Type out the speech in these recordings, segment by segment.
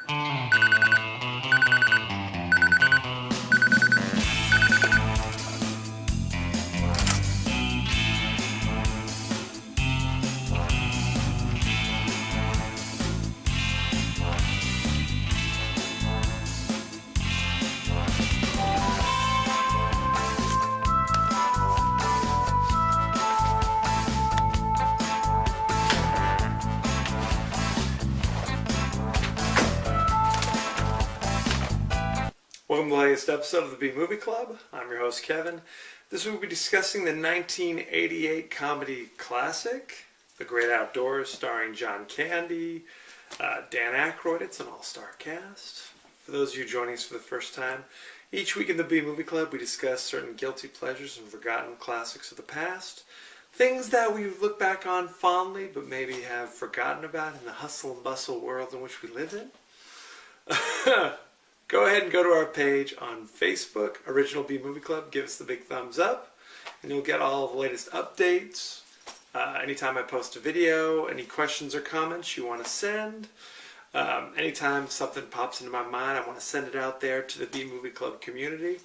Welcome to the latest episode of the B Movie Club. I'm your host, Kevin. This week we'll be discussing the 1988 comedy classic, The Great Outdoors, starring John Candy, Dan Aykroyd. It's an all-star cast. For those of you joining us for the first time, each week in the B Movie Club we discuss certain guilty pleasures and forgotten classics of the past, things that we look back on fondly but maybe have forgotten about in the hustle and bustle world in which we live in. Go ahead and go to our page on Facebook, Original B Movie Club. Give us the big thumbs up, and you'll get all of the latest updates. Anytime I post a video, any questions or comments you want to send. Anytime something pops into my mind, I want to send it out there to the B Movie Club community.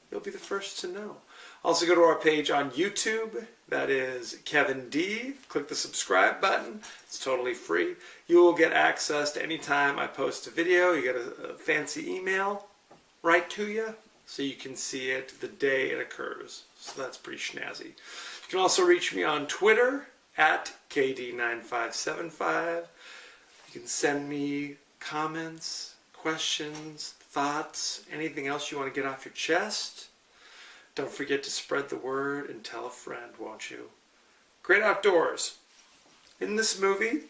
You'll be the first to know. Also go to our page on YouTube. That is Kevin D. Click the subscribe button. It's totally free. You will get access to any time I post a video. You get a fancy email right to you so you can see it the day it occurs. So that's pretty snazzy. You can also reach me on Twitter at KD9575. You can send me comments, questions, thoughts, anything else you want to get off your chest. Don't forget to spread the word and tell a friend, won't you? Great Outdoors. In this movie,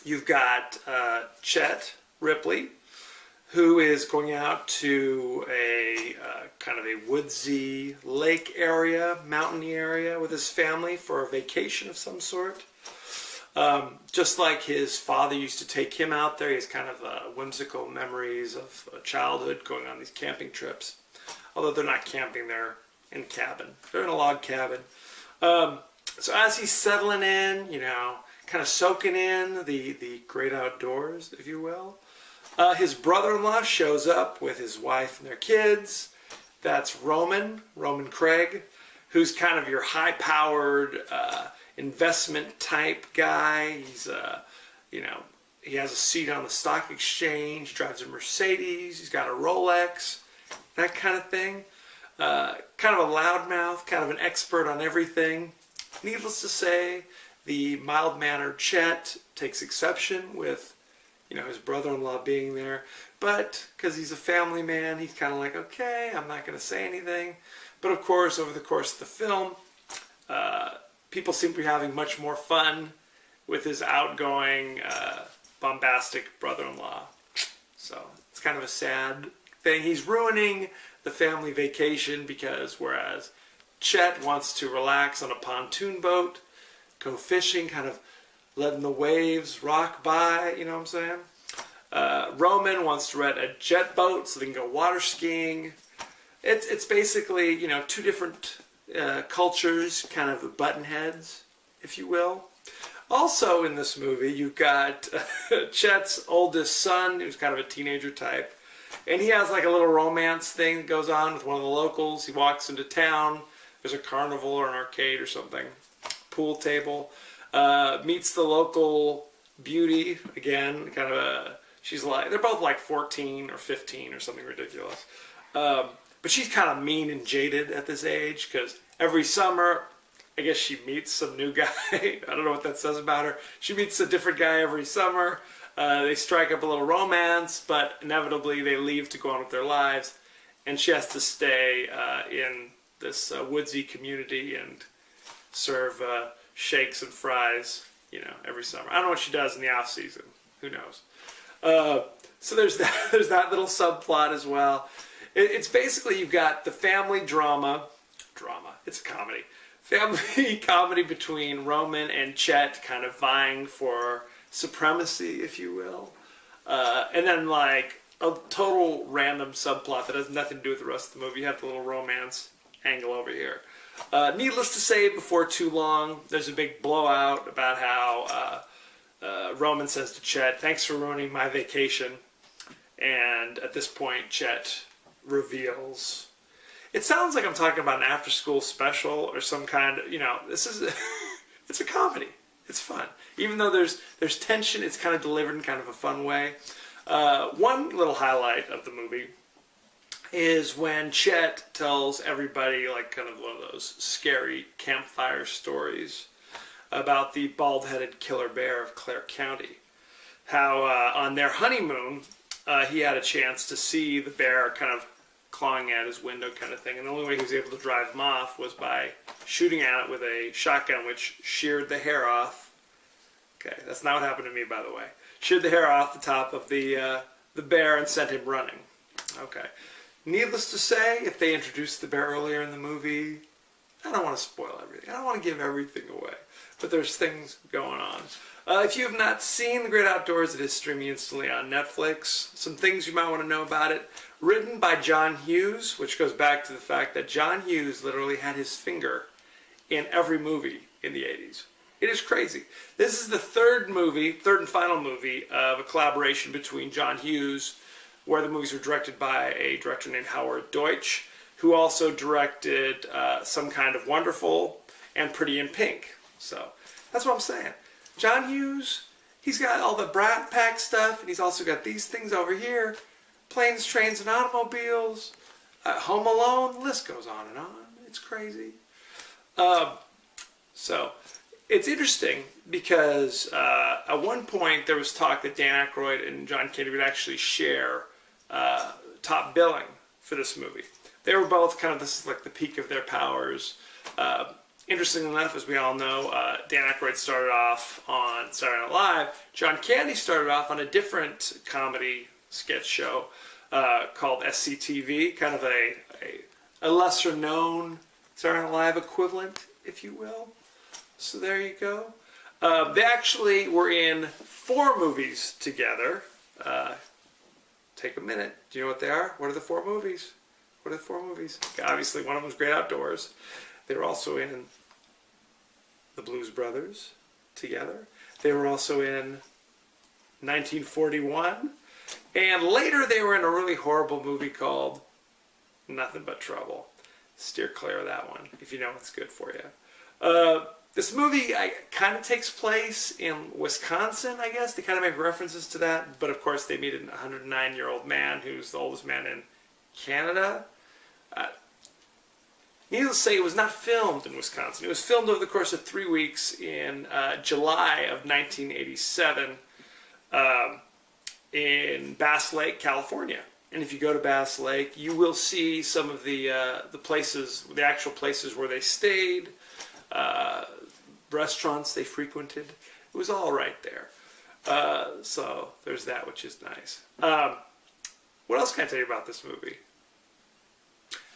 you've got Chet Ripley, who is going out to a kind of a woodsy lake area, mountainy area with his family for a vacation of some sort. Just like his father used to take him out there, he has kind of whimsical memories of childhood going on these camping trips. Although they're not camping, they're in a cabin. They're in a log cabin. So as he's settling in, kind of soaking in the great outdoors, if you will, his brother-in-law shows up with his wife and their kids. That's Roman Craig, who's kind of your high-powered investment type guy. He's, he has a seat on the stock exchange, drives a Mercedes, he's got a Rolex, that kind of thing. Kind of a loudmouth, kind of an expert on everything. Needless to say, the mild-mannered Chet takes exception with, his brother-in-law being there. But because he's a family man, he's kind of like, okay, I'm not going to say anything. But of course, over the course of the film, people seem to be having much more fun with his outgoing, bombastic brother-in-law. So it's kind of a sad thing. He's ruining the family vacation because whereas Chet wants to relax on a pontoon boat, go fishing, kind of letting the waves rock by, you know what I'm saying? Roman wants to rent a jet boat so they can go water skiing. It's basically, two different cultures, kind of button heads, if you will. Also in this movie, you've got Chet's oldest son, who's kind of a teenager type. And he has like a little romance thing that goes on with one of the locals. He walks into town. There's a carnival or an arcade or something. Pool table. Meets the local beauty. Again, she's like, they're both like 14 or 15 or something ridiculous. But she's kind of mean and jaded at this age because every summer, I guess she meets some new guy. I don't know what that says about her. She meets a different guy every summer. They strike up a little romance, but inevitably they leave to go on with their lives, and she has to stay in this woodsy community and serve shakes and fries, every summer. I don't know what she does in the off season. Who knows? So there's that little subplot as well. It's basically you've got the family drama. It's a comedy. Family comedy between Roman and Chet, kind of vying for supremacy, if you will. And then like a total random subplot that has nothing to do with the rest of the movie. You have the little romance angle over here. Needless to say, before too long, there's a big blowout about how Roman says to Chet, "Thanks for ruining my vacation." And at this point, Chet reveals. It sounds like I'm talking about an after-school special or some kind of, this is, it's a comedy. It's fun. Even though there's tension, it's kind of delivered in kind of a fun way. One little highlight of the movie is when Chet tells everybody, like kind of one of those scary campfire stories about the bald-headed killer bear of Clare County. How on their honeymoon, he had a chance to see the bear kind of clawing at his window kind of thing. And the only way he was able to drive him off was by shooting at it with a shotgun, which sheared the hair off. Okay, that's not what happened to me, by the way. Sheared the hair off the top of the bear and sent him running. Okay. Needless to say, if they introduced the bear earlier in the movie, I don't want to spoil everything. I don't want to give everything away. But there's things going on. If you have not seen The Great Outdoors, it is streaming instantly on Netflix. Some things you might want to know about it. Written by John Hughes, which goes back to the fact that John Hughes literally had his finger in every movie in the 80s. It is crazy. This is the third and final movie of a collaboration between John Hughes, where the movies were directed by a director named Howard Deutsch, who also directed Some Kind of Wonderful and Pretty in Pink. So that's what I'm saying. John Hughes, he's got all the Brat Pack stuff, and he's also got these things over here. Planes, Trains, and Automobiles. Home Alone. The list goes on and on. It's crazy. So it's interesting because at one point there was talk that Dan Aykroyd and John Candy would actually share top billing for this movie. They were both kind of, this is like the peak of their powers. Interestingly enough, as we all know, Dan Aykroyd started off on Saturday Night Live. John Candy started off on a different comedy sketch show called SCTV, kind of a lesser known Saturday Night Live equivalent, if you will. So there you go. They actually were in 4 movies together. Take a minute. Do you know what they are? What are the 4 movies? What are the 4 movies? Obviously, one of them was Great Outdoors. They were also in The Blues Brothers together. They were also in 1941. And later they were in a really horrible movie called Nothing But Trouble. Steer clear of that one if you know what's good for you. This movie kind of takes place in Wisconsin, I guess. They kind of make references to that. But of course they meet a 109-year-old man who's the oldest man in Canada. Needless to say, it was not filmed in Wisconsin. It was filmed over the course of 3 weeks in July of 1987 in Bass Lake, California. And if you go to Bass Lake, you will see some of the places, the actual places where they stayed, restaurants they frequented. It was all right there. So there's that, which is nice. What else can I tell you about this movie?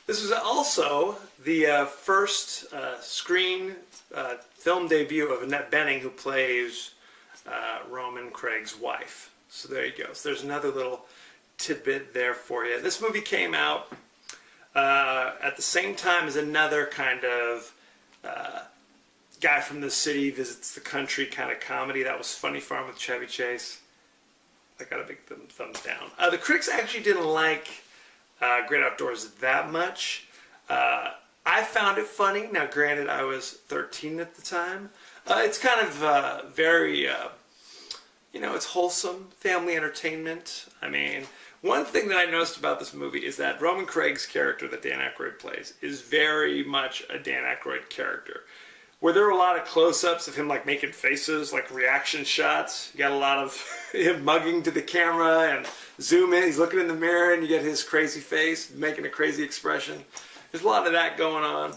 This was also the first screen film debut of Annette Bening, who plays Roman Craig's wife. So there you go. So there's another little tidbit there for you. This movie came out at the same time as another kind of guy from the city visits the country kind of comedy. That was Funny Farm with Chevy Chase. I got a big thumbs down. The critics actually didn't like Great Outdoors that much. I found it funny. Now, granted, I was 13 at the time. It's kind of very, it's wholesome family entertainment. I mean, one thing that I noticed about this movie is that Roman Craig's character that Dan Aykroyd plays is very much a Dan Aykroyd character. Where there were a lot of close-ups of him like making faces, like reaction shots. You got a lot of him mugging to the camera and zoom in. He's looking in the mirror and you get his crazy face, making a crazy expression. There's a lot of that going on.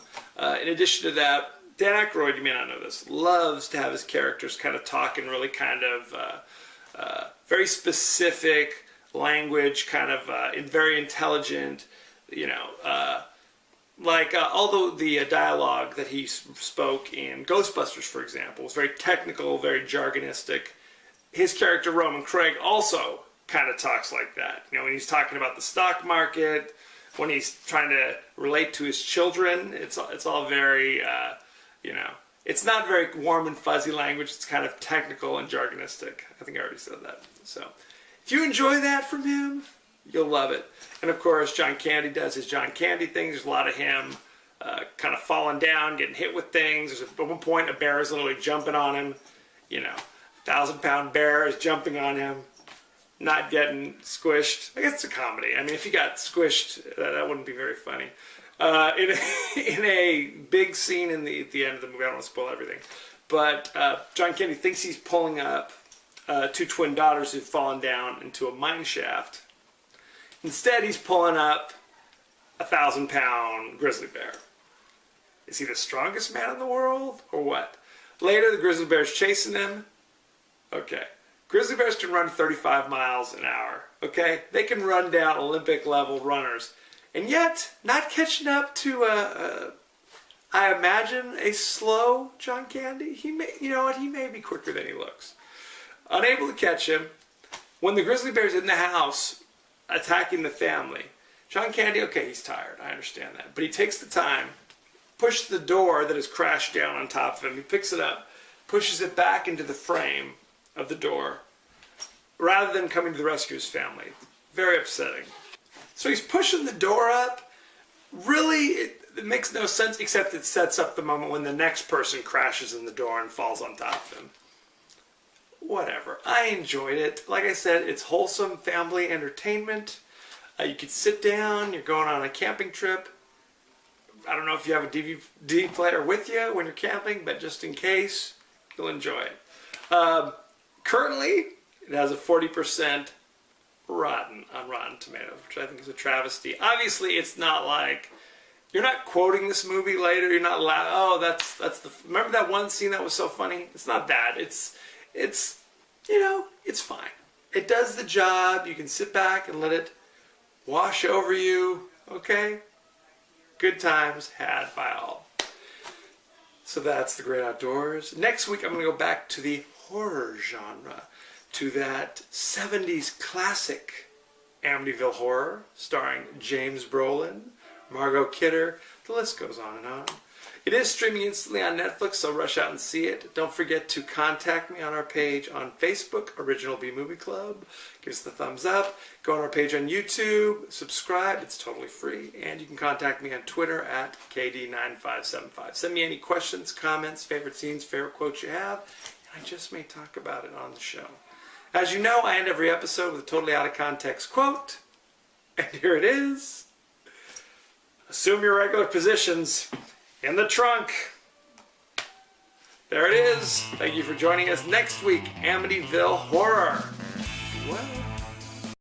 In addition to that, Dan Aykroyd, you may not know this, loves to have his characters kind of talk in really kind of very specific language, kind of very intelligent, although the dialogue that he spoke in Ghostbusters, for example, was very technical, very jargonistic, his character Roman Craig also kind of talks like that. When he's talking about the stock market, when he's trying to relate to his children, it's all very, it's not very warm and fuzzy language. It's kind of technical and jargonistic. I think I already said that. So, if you enjoy that from him, You'll love it. And of course, John Candy does his John Candy things. There's a lot of him kind of falling down, getting hit with things. There's at one point a bear is literally jumping on him. You know, 1,000-pound bear is jumping on him, not getting squished. I guess it's a comedy. I mean, if he got squished, that wouldn't be very funny. In a big scene at the end of the movie, I don't want to spoil everything, but John Candy thinks he's pulling up two twin daughters who've fallen down into a mine shaft. Instead, he's pulling up a 1,000-pound grizzly bear. Is he the strongest man in the world, or what? Later, the grizzly bear's chasing him. Okay. Grizzly bears can run 35 miles an hour. Okay? They can run down Olympic-level runners. And yet, not catching up to, I imagine, a slow John Candy. He may be quicker than he looks. Unable to catch him. When the grizzly bear's in the house attacking the family, John Candy, okay, he's tired. I understand that. But he takes the time, pushes the door that has crashed down on top of him. He picks it up, pushes it back into the frame of the door, rather than coming to the rescue of his family. Very upsetting. So he's pushing the door up. Really, it makes no sense, except it sets up the moment when the next person crashes in the door and falls on top of him. Whatever. I enjoyed it. Like I said, it's wholesome family entertainment. You could sit down, you're going on a camping trip. I don't know if you have a DVD player with you when you're camping, but just in case, you'll enjoy it. Currently, it has a 40% rotten on Rotten Tomatoes, which I think is a travesty. Obviously, it's not like, you're not quoting this movie later, you're not oh, that's the, remember that one scene that was so funny? It's not that. It's it's fine. It does the job. You can sit back and let it wash over you, okay? Good times had by all. So that's The Great Outdoors. Next week, I'm going to go back to the horror genre, to that 70s classic Amityville Horror, starring James Brolin, Margot Kidder. The list goes on and on. It is streaming instantly on Netflix, so rush out and see it. Don't forget to contact me on our page on Facebook, Original B Movie Club. Give us the thumbs up. Go on our page on YouTube. Subscribe. It's totally free. And you can contact me on Twitter at KD9575. Send me any questions, comments, favorite scenes, favorite quotes you have, and I just may talk about it on the show. As you know, I end every episode with a totally out of context quote. And here it is. Assume your regular positions. In the trunk. There it is. Thank you for joining us next week. Amityville Horror. Well.